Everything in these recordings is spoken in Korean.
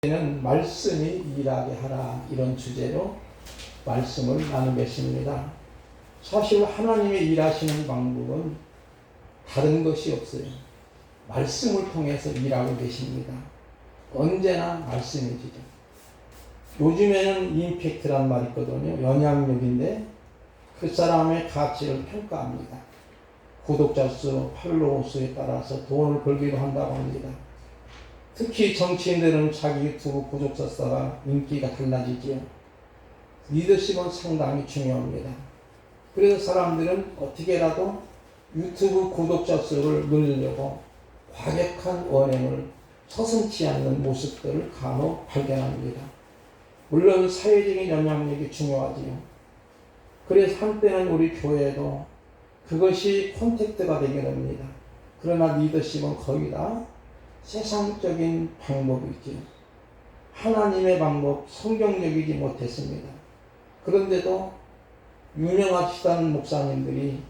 는 말씀이 일하게 하라, 이런 주제로 말씀을 나누겠습니다. 사실 하나님의 일하시는 방법은 다른 것이 없어요. 말씀을 통해서 일하고 계십니다. 언제나 말씀이지요. 요즘에는 임팩트란 말이 있거든요. 영향력인데 그 사람의 가치를 평가합니다. 구독자 수, 팔로워 수에 따라서 돈을 벌기도 한다고 합니다. 특히 정치인들은 자기 유튜브 구독자 수가 인기가 달라지지요. 리더십은 상당히 중요합니다. 그래서 사람들은 어떻게라도 유튜브 구독자 수를 늘리려고 과격한 언행을 서슴지 않는 모습들을 간혹 발견합니다. 물론 사회적인 영향력이 중요하지요. 그래서 한때는 우리 교회도 그것이 콘택트가 되게 됩니다. 그러나 리더십은 거의 다 세상적인 방법이지요. 하나님의 방법, 성경적이지 못했습니다. 그런데도 유명하시다는 목사님들이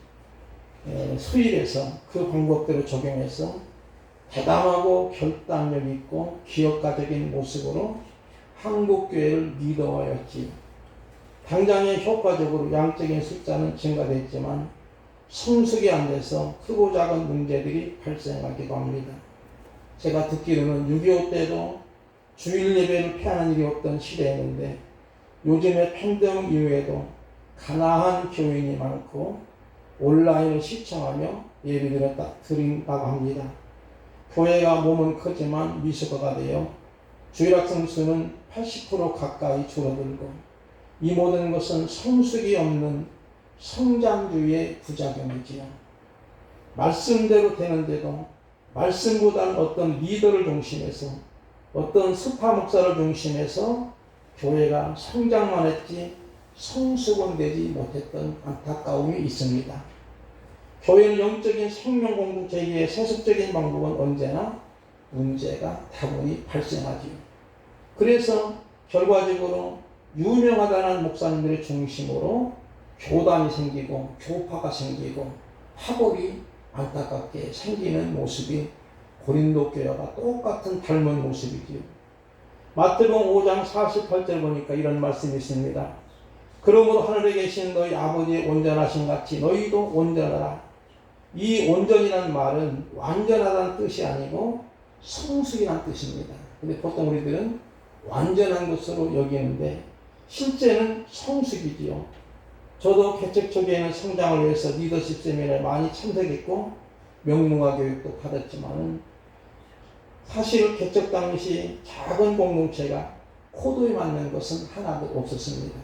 수입해서 그 방법대로 적용해서 대담하고 결단력 있고 기업가적인 모습으로 한국교회를 리더하였지요. 당장에 효과적으로 양적인 숫자는 증가됐지만 성숙이 안 돼서 크고 작은 문제들이 발생하기도 합니다. 제가 듣기로는 6.25 때도 주일 예배를 피하는 일이 없던 시대였는데 요즘에 팬데믹 이후에도 가난한 교인이 많고 온라인을 시청하며 예배를 드린다고 합니다. 교회가 몸은 크지만 미숙아가 되어 주일학생 수는 80% 가까이 줄어들고 이 모든 것은 성숙이 없는 성장주의의 부작용이지요. 말씀대로 되는데도 말씀보다는 어떤 리더를 중심해서 어떤 스파 목사를 중심해서 교회가 성장만 했지 성숙은 되지 못했던 안타까움이 있습니다. 교회는 영적인 생명 공동체의 세속적인 방법은 언제나 문제가 다분히 발생하지요. 그래서 결과적으로 유명하다는 목사님들의 중심으로 교단이 생기고 교파가 생기고 파벌이 안타깝게 생기는 모습이 고린도 교회와 똑같은 닮은 모습이지요. 마태복음 5장 48절 보니까 이런 말씀이 있습니다. 그러므로 하늘에 계신 너희 아버지의 온전하신 같이 너희도 온전하라. 이 온전이라는 말은 완전하다는 뜻이 아니고 성숙이라는 뜻입니다. 근데 보통 우리들은 완전한 것으로 여기는데 실제는 성숙이지요. 저도 개척 초기에는 성장을 위해서 리더십 세미나에 많이 참석했고 명문화 교육도 받았지만은 사실 개척 당시 작은 공동체가 코드에 맞는 것은 하나도 없었습니다.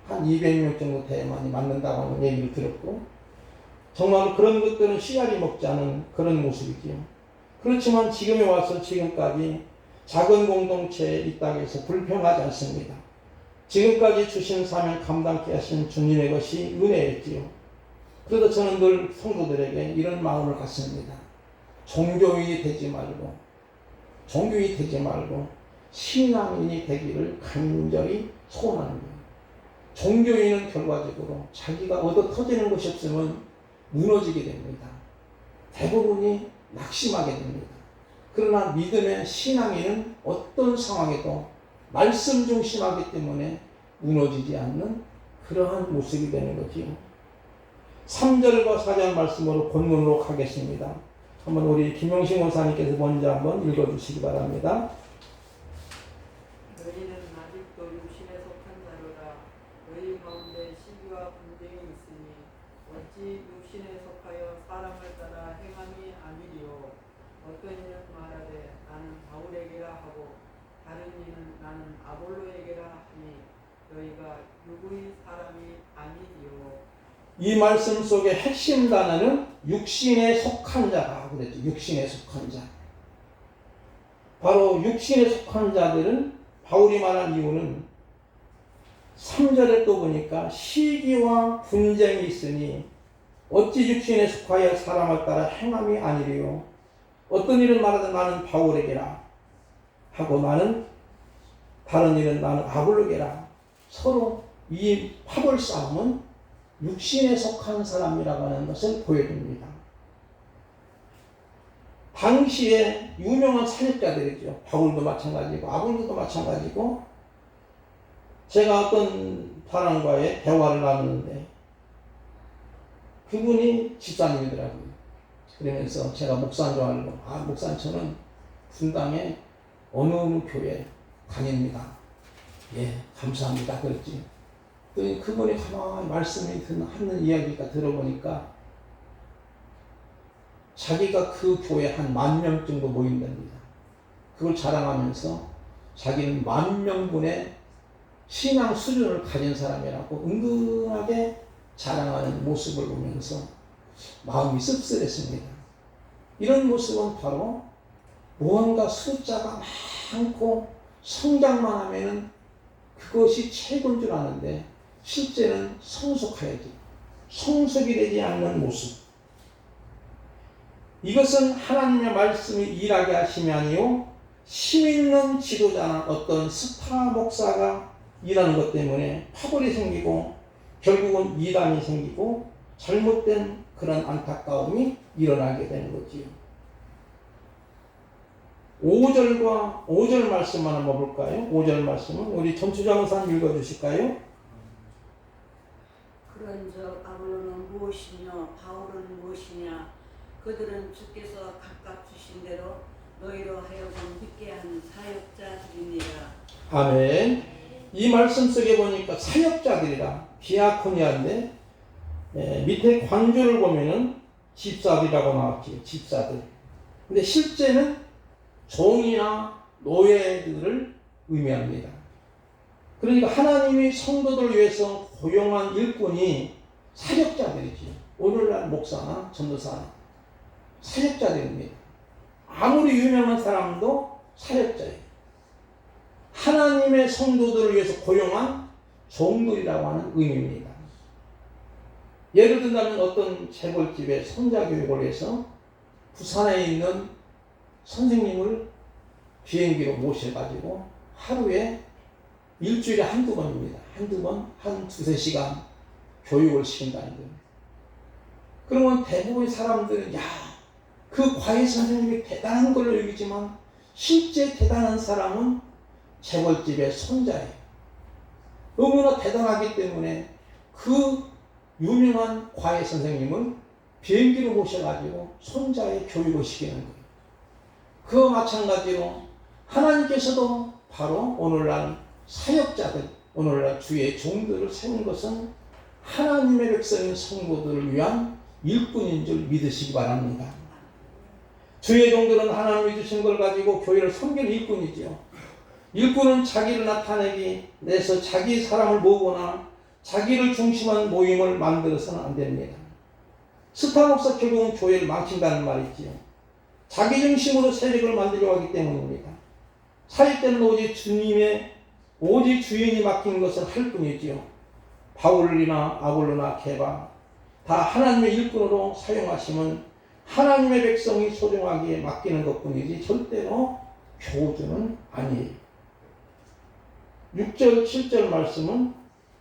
한 200명 정도 돼야만이 맞는다고 하는 얘기를 들었고 정말 그런 것들은 씨알이 먹지 않은 그런 모습이지요. 그렇지만 지금에 와서 지금까지 작은 공동체에 있다고 해서 불평하지 않습니다. 지금까지 주신 사명 감당케 하신 주님의 것이 은혜였지요. 그래서 저는 늘 성도들에게 이런 마음을 갖습니다. 종교인이 되지 말고 신앙인이 되기를 간절히 소원하는 거예요. 종교인은 결과적으로 자기가 얻어 터지는 것이 없으면 무너지게 됩니다. 대부분이 낙심하게 됩니다. 그러나 믿음의 신앙인은 어떤 상황에도 말씀 중심하기 때문에 무너지지 않는 그러한 모습이 되는 거지요. 3절과 4절 말씀으로 본문으로 가겠습니다. 한번 우리 김용식 원사님께서 먼저 한번 읽어주시기 바랍니다. 너희는 아직도 육신에 속한 자로다. 너희 가운데 시기와 분쟁이 있으니 어찌 육신에 속하여 사람을 따라 행함이 아니리요. 어떤 이는 말하되 나는 바울에게라 하고 다른 이는 나는 아볼로에게라 하니 너희가 누구의 사람이 아니리요. 이 말씀 속의 핵심 단어는 육신에 속한 자라고 그랬죠. 육신에 속한 자. 바로 육신에 속한 자들은 바울이 말한 이유는 3절에 또 보니까 시기와 분쟁이 있으니 어찌 육신에 속하여 사람을 따라 행함이 아니리요. 어떤 일을 말하든 나는 바울에게라 하고 나는 다른 일은 나는 아볼로에게라. 서로 이 파벌 싸움은 육신에 속한 사람이라고 하는 것을 보여줍니다. 당시에 유명한 사역자들이죠. 바울도 마찬가지고 아볼로도 마찬가지고, 제가 어떤 사람과의 대화를 나누는데 그분이 집사님이더라고요. 그러면서 제가 목사인 줄 알고, 목사님 저는 분당에 어느 교회 다닙니다. 예, 감사합니다. 그랬지. 그분이 가만히 말씀이 하는 이야기가 들어보니까 자기가 그 교회 한 10,000명 정도 모인답니다. 그걸 자랑하면서 자기는 10,000명분의 신앙 수준을 가진 사람이라고 은근하게 자랑하는 모습을 보면서 마음이 씁쓸했습니다. 이런 모습은 바로 무언가 숫자가 많고 성장만 하면은 그것이 최고인 줄 아는데 실제는 성숙해야지. 성숙이 되지 않는 모습. 이것은 하나님의 말씀이 일하게 하심이 아니요 힘 있는 지도자나 어떤 스타 목사가 일하는 것 때문에 파벌이 생기고 결국은 이단이 생기고 잘못된 그런 안타까움이 일어나게 되는 거지요. 5절 말씀만 한번 볼까요? 5절 말씀은 우리 전투장사님 읽어주실까요? 그런즉 아볼로는 무엇이며 바울은 무엇이냐? 그들은 주께서 각각 주신 대로 너희로 하여금 믿게 하는 사역자들이니라. 아멘. 이 말씀 속에 보니까 사역자들이라 디아코니아인데 밑에 관주를 보면은 집사들이라고 나왔지요. 집사들. 근데 실제는 종이나 노예들을 의미합니다. 그러니까 하나님이 성도들을 위해서 고용한 일꾼이 사역자들이지요. 오늘날 목사나 전도사나 사역자들입니다. 아무리 유명한 사람도 사역자예요. 하나님의 성도들을 위해서 고용한 종들이라고 하는 의미입니다. 예를 든다면 어떤 재벌집에 손자교육을 해서 부산에 있는 선생님을 비행기로 모셔가지고 하루에 일주일에 한두 번입니다. 한두 번, 한 2-3시간 교육을 시킨다는 거예요. 그러면 대부분의 사람들은 그 과외 선생님이 대단한 걸로 여기지만 실제 대단한 사람은 재벌집의 손자예요. 너무나 대단하기 때문에 그 유명한 과외 선생님을 비행기로 모셔가지고 손자의 교육을 시키는 거예요. 그와 마찬가지로 하나님께서도 바로 오늘날 사역자들, 오늘날 주의 종들을 세운 것은 하나님의 백성인 성도들을 위한 일꾼인 줄 믿으시기 바랍니다. 주의 종들은 하나님이 주신 걸 가지고 교회를 섬기는 일꾼이지요. 일꾼은 자기를 나타내기 내서 자기 사람을 모으거나 자기를 중심한 모임을 만들어서는 안 됩니다. 스타 목사 결국은 교회를 망친다는 말이지요. 자기 중심으로 세력을 만들려고 하기 때문입니다. 사역자는 오직 주인이 맡긴 것을 할 뿐이지요. 바울이나 아볼로나 게바 다 하나님의 일꾼으로 사용하시면 하나님의 백성이 소중하게 맡기는 것뿐이지 절대로 교주는 아니에요. 6절, 7절 말씀은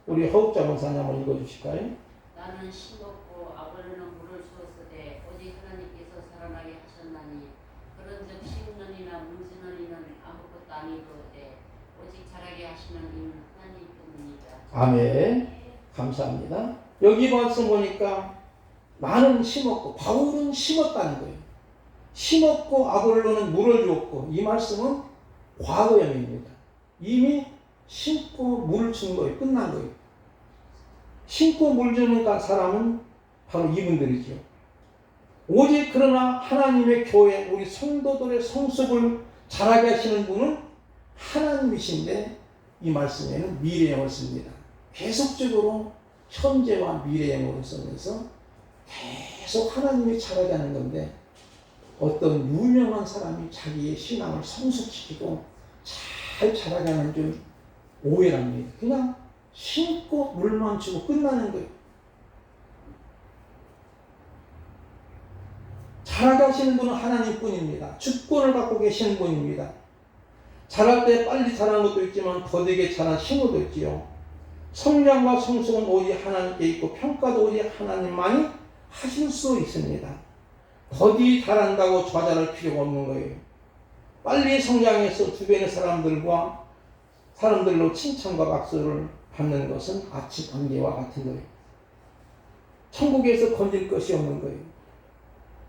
우리 허욱자 목사님 한번 읽어주실까요? 나는 심었고 아볼로는 물을 주었으되 오직 하나님께서 살아나게 하셨나니 그런즉 심는 이나 문지는 이는 아무것도 아니로되 오직 자라게 하시는 이는 하나님뿐이니라. 아멘. 감사합니다. 여기 말씀 보니까 나는 심었고 바울은 심었다는 거예요. 심었고 아볼로는 물을 주었고, 이 말씀은 과거형입니다. 이미 심고 물을 준 거예요. 끝난 거예요. 심고 물 주는 사람은 바로 이분들이죠. 오직 그러나 하나님의 교회, 우리 성도들의 성숙을 자라게 하시는 분은 하나님이신데 이 말씀에는 미래형을 씁니다. 계속적으로 현재와 미래형으로 쓰면서 계속 하나님이 자라게 하는 건데, 어떤 유명한 사람이 자기의 신앙을 성숙시키고 잘 자라게 하는 줄 오해랍니다. 그냥 심고 물만 주고 끝나는 거예요. 자라게 하시는 분은 하나님뿐입니다. 주권을 갖고 계시는 분입니다. 자랄 때 빨리 자라는 것도 있지만 더디게 자란 신호도 있지요. 성장과 성숙은 오직 하나님께 있고 평가도 오직 하나님만이 하실 수 있습니다. 더디 잘한다고 좌절할 필요가 없는 거예요. 빨리 성장해서 주변의 사람들로 칭찬과 박수를 받는 것은 아침 안개와 같은 거예요. 천국에서 건질 것이 없는 거예요.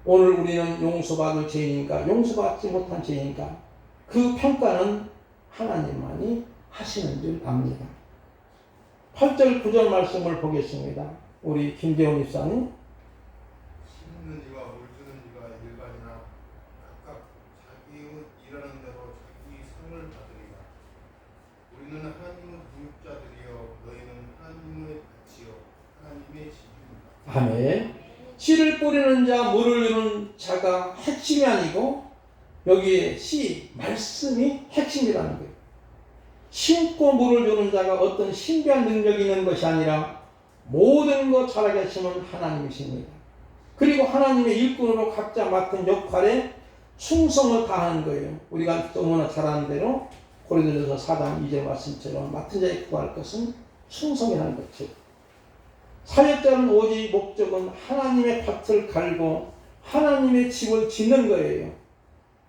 오늘 우리는 용서받을 죄인인가 용서받지 못한 죄인인가 그 평가는 하나님만이 하시는 줄 압니다. 8절 9절 말씀을 보겠습니다. 우리 김재훈 입사님. 심는 이가 물 주는 이가 일반이나 각각 자기 일하는 대로 자기 상을 받으리라. 우리는 하나님의 부육자들이여 너희는 하나님의 밭이요 하나님의 집입니다. 아멘. 씨를 뿌리는 자, 물을 주는 자가 핵심이 아니고 여기에 씨, 말씀이 핵심이라는 거예요. 심고 물을 주는 자가 어떤 신비한 능력이 있는 것이 아니라 모든 것 자라게 하시는 하나님이십니다. 그리고 하나님의 일꾼으로 각자 맡은 역할에 충성을 다하는 거예요. 우리가 너무나 잘 아는 대로 고린도전서 4장 2절 말씀처럼 맡은 자에 구할 것은 충성이라는 거죠. 사역자는 오직 목적은 하나님의 밭을 갈고 하나님의 집을 짓는 거예요.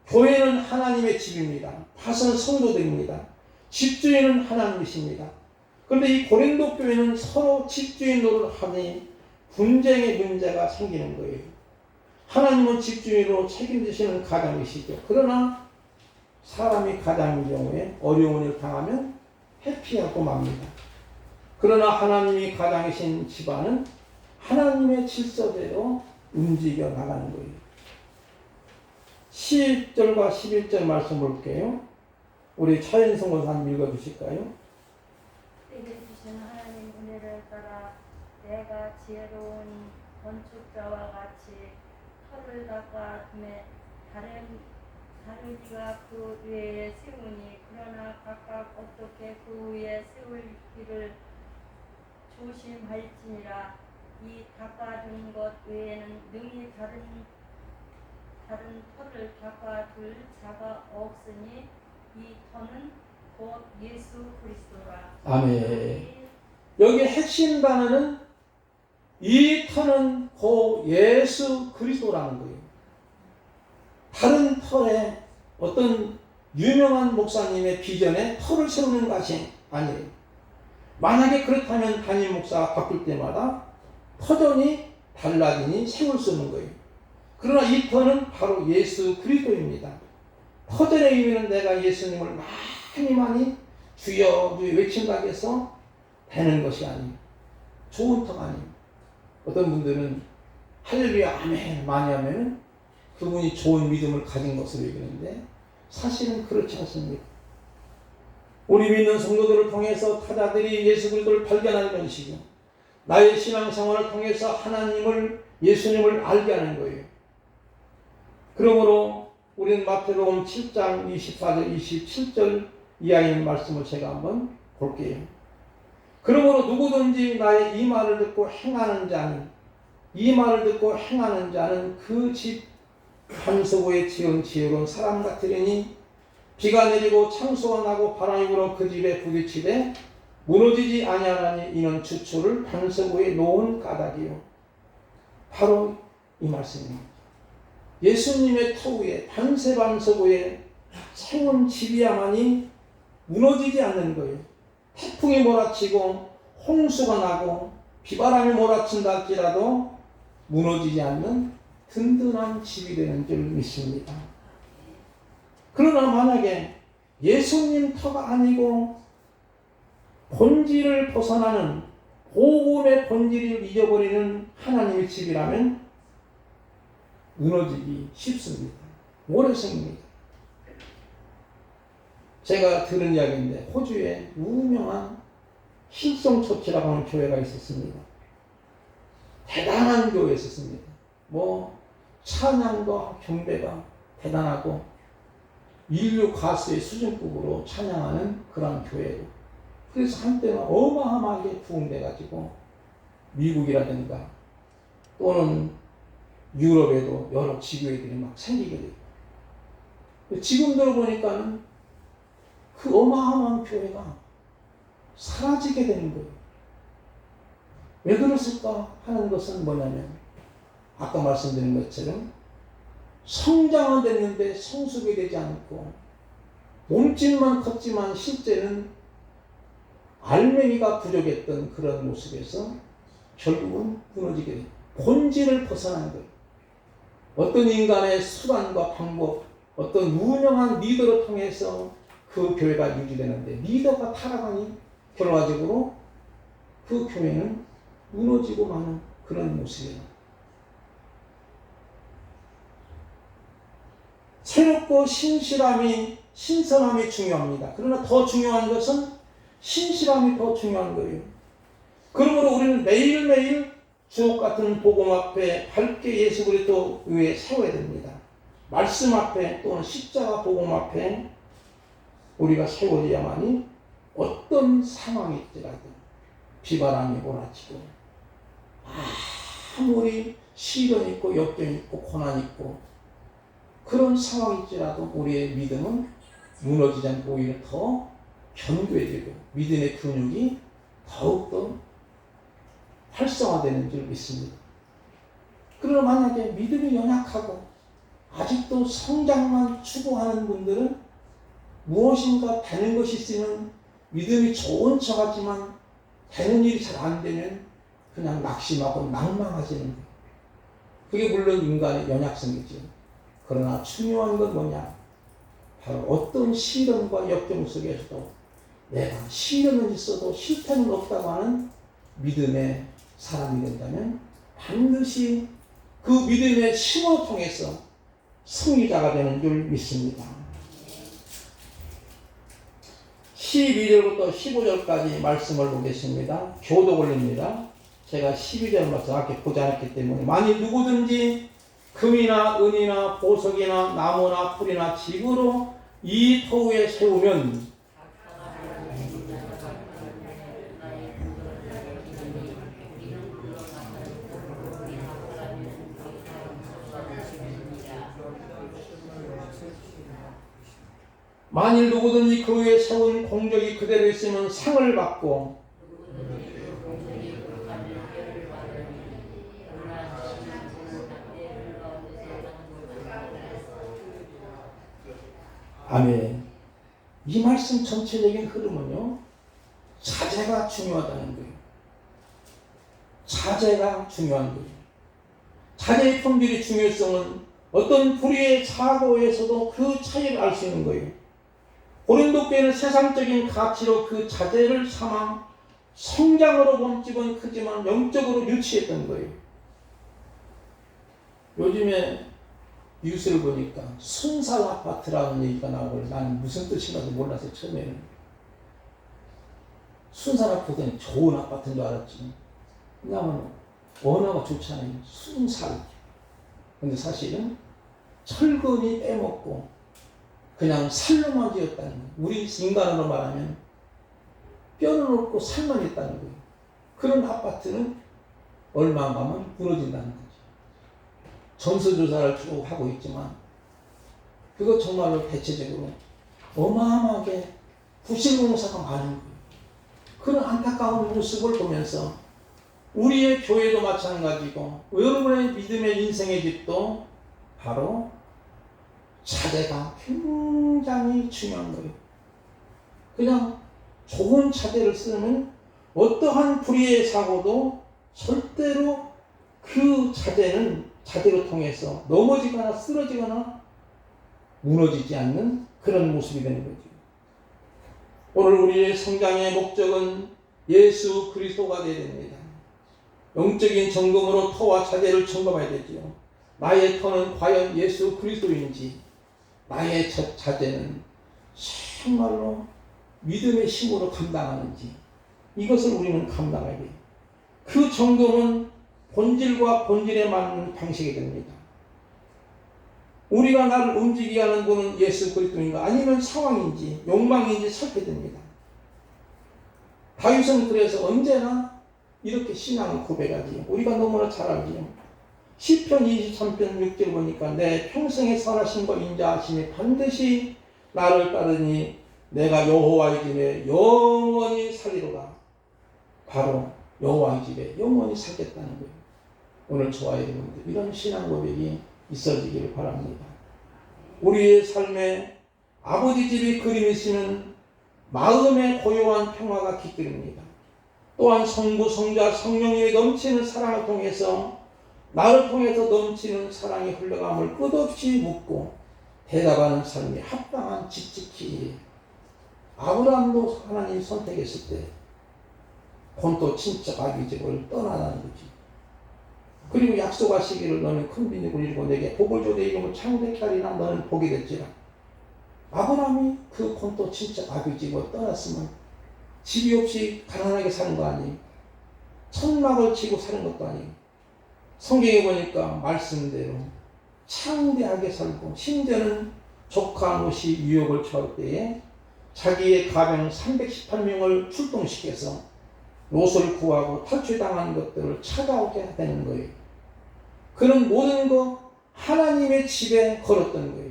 교회는 하나님의 집입니다. 밭은 성도들입니다. 집주인은 하나님이십니다. 그런데 이 고린도 교회는 서로 집주인 노릇을 하니 분쟁의 문제가 생기는 거예요. 하나님은 집주인으로 책임지시는 가장이시죠. 그러나 사람이 가장인 경우에 어려운 일을 당하면 회피하고 맙니다. 그러나 하나님이 가장이신 집안은 하나님의 질서대로 움직여 나가는 거예요. 10절과 11절 말씀 볼게요. 우리 차인성 권사님 읽어주실까요? 때에 주신 하나님 은혜를 따라 내가 지혜로운 건축자와 같이 터를 닦아둠에 다른 이가 그 위에 세우니 그러나 각각 어떻게 그 위에 세울지를 조심할지니라. 이 닦아둔 것 외에는 능히 다른 터를 닦아둘 자가 없으니 이 터는 곧 예수 그리스도라. 아멘. 여기 핵심 단어는 이 터는 곧 예수 그리스도라는 거예요. 다른 터에 어떤 유명한 목사님의 비전에 터를 세우는 것이 아니에요. 만약에 그렇다면 담임 목사가 바뀔 때마다 터전이 달라지니 세울 수 있는 거예요. 그러나 이 터는 바로 예수 그리스도입니다. 터전의 의미는 내가 예수님을 많이 주여 주여 외친다고 해서 되는 것이 아니에요. 좋은 터가 아니에요. 어떤 분들은 할렐루야 아멘 많이 하면 그분이 좋은 믿음을 가진 것으로 여기는데 사실은 그렇지 않습니다. 우리 믿는 성도들을 통해서 타자들이 예수 그리스도를 발견하는 것이고 나의 신앙생활을 통해서 하나님을 예수님을 알게 하는 거예요. 그러므로 우리는 마태복음 7장 24절 27절 이하에 있는 말씀을 제가 한번 볼게요. 그러므로 누구든지 나의 이 말을 듣고 행하는 자는 그 집 반석에 지은 지혜로운 사람 같으리니 비가 내리고 창수가 나고 바람이 불어 그 집에 부딪히되 무너지지 아니하나니 이는 주초를 반석 위에 놓은 까닭이요. 바로 이 말씀입니다. 예수님의 터 위에 반석 위에 세운 집이야만이 무너지지 않는 거예요. 태풍이 몰아치고 홍수가 나고 비바람이 몰아친다 할지라도 무너지지 않는 든든한 집이 되는 줄 믿습니다. 그러나 만약에 예수님 터가 아니고 본질을 벗어나는 복음의 본질을 잊어버리는 하나님의 집이라면 무너지기 쉽습니다. 오래 생깁니다. 제가 들은 이야기인데 호주에 유명한 힐송처치라고 하는 교회가 있었습니다. 대단한 교회였습니다. 찬양과 경배가 대단하고 인류 가수의 수준급으로 찬양하는 그런 교회로. 그래서 한때는 어마어마하게 부흥돼가지고 미국이라든가 또는 유럽에도 여러 지교회들이 막 생기게 되고 지금 들어보니까는 그 어마어마한 교회가 사라지게 되는 거예요. 왜 그랬을까 하는 것은 뭐냐면 아까 말씀드린 것처럼 성장은 됐는데 성숙이 되지 않고 몸집만 컸지만 실제는 알맹이가 부족했던 그런 모습에서 결국은 무너지게 돼요. 본질을 벗어난 거예요. 어떤 인간의 수단과 방법, 어떤 무명한 리더를 통해서 그 교회가 유지되는데 리더가 타락하니 결과적으로 그 교회는 무너지고 마는 그런 모습이에요. 새롭고 신선함이 중요합니다. 그러나 더 중요한 것은 신실함이 더 중요한 거예요. 그러므로 우리는 매일매일 주옥 같은 복음 앞에 밝게 예수 그리스도 위에 세워야 됩니다. 말씀 앞에 또는 십자가 복음 앞에 우리가 세워져야만이 어떤 상황이 있더라도 비바람이 몰아치고 아무리 시련 있고 역경 있고 고난 있고 그런 상황이 있더라도 우리의 믿음은 무너지지 않고 오히려 더 견고해지고 믿음의 근육이 더욱더 활성화되는 줄 믿습니다. 그러나 만약에 믿음이 연약하고 아직도 성장만 추구하는 분들은 무엇인가 되는 것이 있으면 믿음이 좋은 척 하지만 되는 일이 잘 안 되면 그냥 낙심하고 낭망하시는 거예요. 그게 물론 인간의 연약성이죠. 그러나 중요한 건 뭐냐? 바로 어떤 시련과 역경 속에서도 내가 시련은 있어도 실패는 없다고 하는 믿음의 사람이 된다면 반드시 그 믿음의 힘을 통해서 승리자가 되는 줄 믿습니다. 12절부터 15절까지 말씀을 보겠습니다. 교도관입니다. 제가 12절 말씀 정확히 보지 않았기 때문에 만일 누구든지 금이나 은이나 보석이나 나무나 풀이나 집으로 이 터위에 세우면 만일 누구든지 그 위에 세운 공적이 그대로 있으면 상을 받고 아멘. 이 말씀 전체적인 흐름은요, 자제가 중요하다는 거예요. 자제가 중요한 거예요. 자제의 품질의 중요성은 어떤 불의의 사고에서도 그 차이를 알 수 있는 거예요. 고린도 교회는 세상적인 가치로 그 자제를 삼아 성장으로 몸집은 크지만 영적으로 유치했던 거예요. 요즘에 뉴스를 보니까 순살 아파트라는 얘기가 나오고 나는 무슨 뜻인가도 몰랐어요. 처음에는 순살 아파트는 좋은 아파트인 줄 알았지. 왜냐하면 언어가 좋잖아요. 순살. 근데 사실은 철근이 빼먹고 그냥 살로만 지었다는 거예요. 우리 인간으로 말하면 뼈는 없고 살만 있다는 거예요. 그런 아파트는 얼마 안 가면 무너진다는 거죠. 전수조사를 쭉 하고 있지만 그거 정말로 대체적으로 어마어마하게 부실공사가 많은 거예요. 그런 안타까운 모습을 보면서 우리의 교회도 마찬가지고 여러분의 믿음의 인생의 집도 바로 자제가 굉장히 중요한 거예요. 그냥 좋은 자제를 쓰면 어떠한 불의의 사고도 절대로 그 자제로 통해서 넘어지거나 쓰러지거나 무너지지 않는 그런 모습이 되는 거죠. 오늘 우리의 성장의 목적은 예수 그리스도가 되어야 됩니다. 영적인 점검으로 터와 자제를 점검해야 되죠. 나의 터는 과연 예수 그리스도인지, 나의 자제는 정말로 믿음의 힘으로 감당하는지, 이것을 우리는 감당해야 돼요. 그 점검은 본질과 본질에 맞는 방식이 됩니다. 우리가 나를 움직이게 하는 분은 예수 그리스도인가 아니면 상황인지 욕망인지 살펴됩니다. 다윗은 그래서 언제나 이렇게 신앙을 고백하지요. 우리가 너무나 잘 알지요. 시편 23편 6절 보니까 내 평생의 선하심과 인자하심이 반드시 나를 따르니 내가 여호와의 집에 영원히 살리로다. 바로 여호와의 집에 영원히 살겠다는 거예요. 오늘 저와 여러분들 이런 신앙 고백이 있어지기를 바랍니다. 우리의 삶에 아버지 집이 그림 있으면 마음의 고요한 평화가 깃들입니다. 또한 성부, 성자, 성령의 넘치는 사랑을 통해서 나를 통해서 넘치는 사랑이 흘러감을 끝없이 묻고 대답하는 삶이 합당한 지지키기에 아브라함도 하나님 선택했을 때 본토 친척 아비집을 떠나라는 거지. 그리고 약속하시기를 너는 큰 민족을 이루고 내게 복을 줘 내 이름을 창대케 하리라 너는 복이 됐지라. 아브라함이 그 본토 친척 아비집을 떠났으면 집이 없이 가난하게 사는 거 아니에요. 천막을 치고 사는 것도 아니에요. 성경에 보니까 말씀대로 창대하게 살고 심지어는 조카 롯이 유혹을 처할 때에 자기의 가병 318명을 출동시켜서 롯을 구하고 탈출당한 것들을 찾아오게 되는 거예요. 그는 모든 거 하나님의 집에 걸었던 거예요.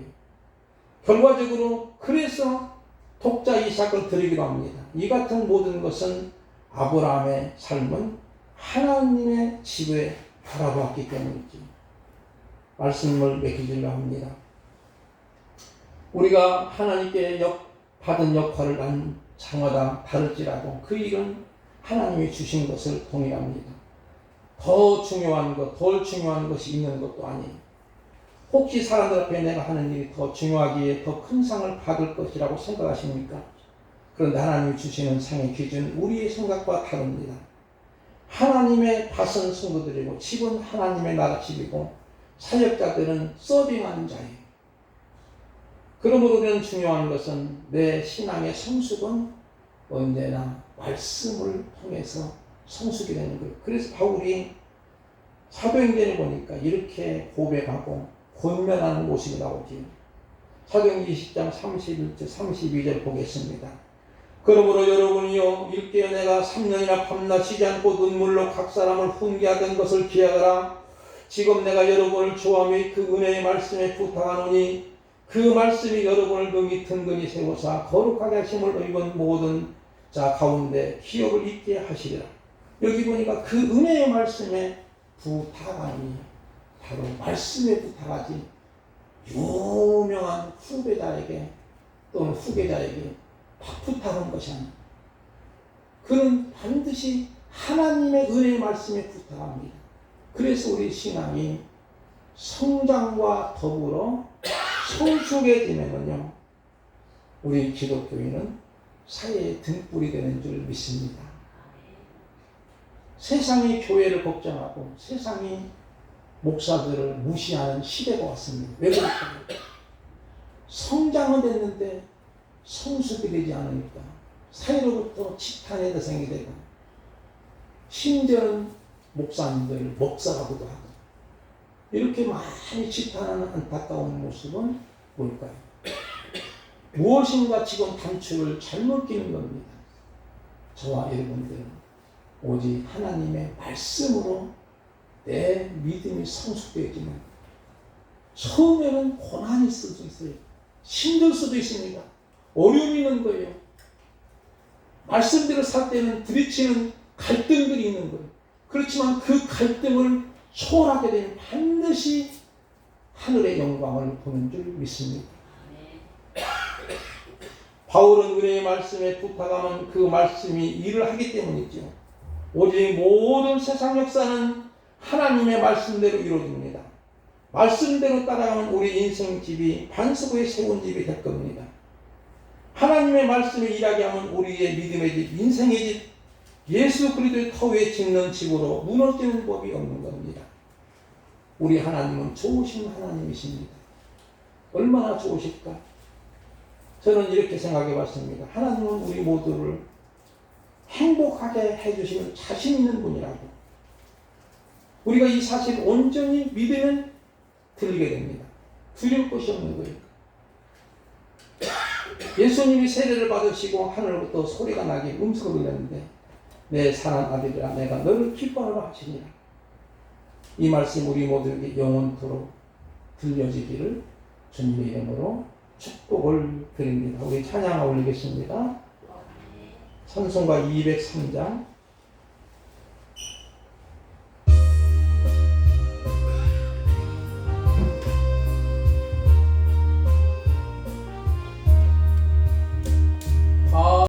결과적으로 그래서 독자 이삭을 드리기도 합니다. 이 같은 모든 것은 아브라함의 삶은 하나님의 집에 바라보았기 때문이지. 말씀을 맺기질러 합니다. 우리가 하나님께 받은 역할을 난 장마다 다를지라도 그 일은 하나님이 주신 것을 동의합니다. 더 중요한 것, 덜 중요한 것이 있는 것도 아니에요. 혹시 사람들 앞에 내가 하는 일이 더 중요하기에 더 큰 상을 받을 것이라고 생각하십니까? 그런데 하나님이 주시는 상의 기준 우리의 생각과 다릅니다. 하나님의 밭은 성도들이고 집은 하나님의 나라 집이고 사역자들은 서빙하는 자예요. 그러므로 우리는 중요한 것은 내 신앙의 성숙은 언제나 말씀을 통해서 성숙이 되는 거예요. 그래서 바울이 사도행전에 보니까 이렇게 고백하고 권면하는 모습이 나오지요. 사도행전 20장 31절 32절 보겠습니다. 그러므로 여러분이요 일깨어 내가 3년이나 밤낮 쉬지 않고 눈물로 각 사람을 훈계하던 것을 기억하라. 지금 내가 여러분을 좋아하며 그 은혜의 말씀에 부탁하노니 그 말씀이 여러분을 능히 든든히 세우사 거룩하게 하심을 입은 모든 자 가운데 기업을 있게 하시리라. 여기 보니까 그 은혜의 말씀에 부탁하니 바로 말씀에 부탁하지 유명한 후배자에게 또는 후계자에게 부탁한 것이 아니라 그는 반드시 하나님의 은혜의 말씀에 부탁합니다. 그래서 우리 신앙이 성장과 더불어 성숙해지면요 우리 기독교인은 사회의 등불이 되는 줄 믿습니다. 세상이 교회를 걱정하고 세상이 목사들을 무시하는 시대가 왔습니다. 왜 그럴까요? 성장은 됐는데 성숙이 되지 않으니까 사회로부터 지탄의 대상이 되고 심지어는 목사님들 먹살하고도 하고 이렇게 많이 지탄하는 안타까운 모습은 뭘까요? 무엇인가 지금 단추를 잘못 끼는 겁니다. 저와 여러분들은 오직 하나님의 말씀으로 내 믿음이 성숙되어지면 처음에는 고난이 있을 수도 있어요. 힘들 수도 있습니다. 어려움이 있는 거예요. 말씀대로 살 때는 부딪히는 갈등들이 있는 거예요. 그렇지만 그 갈등을 초월하게 되면 반드시 하늘의 영광을 보는 줄 믿습니다. 바울은 은혜의 말씀에 부탁하면 그 말씀이 일을 하기 때문이죠. 오직 모든 세상 역사는 하나님의 말씀대로 이루어집니다. 말씀대로 따라가면 우리 인생집이 반석에 세운 집이 될 겁니다. 하나님의 말씀이 일하게 하면 우리의 믿음의 집, 인생의 집, 예수 그리스도의 터 위에 짓는 집으로 무너지는 법이 없는 겁니다. 우리 하나님은 좋으신 하나님이십니다. 얼마나 좋으실까? 저는 이렇게 생각해 봤습니다. 하나님은 우리 모두를 행복하게 해주시는 자신 있는 분이라고. 우리가 이 사실을 온전히 믿으면 들리게 됩니다. 두려울 것이 없는 거예요. 예수님이 세례를 받으시고 하늘로부터 소리가 나게 음성을 들렸는데 내 사랑하는 아들이라 내가 너를 기뻐하라 하시니라. 이 말씀 우리 모두에게 영원토록 들려지기를 주님의 이름으로 축복을 드립니다. 우리 찬양을 올리겠습니다. 찬송가 203장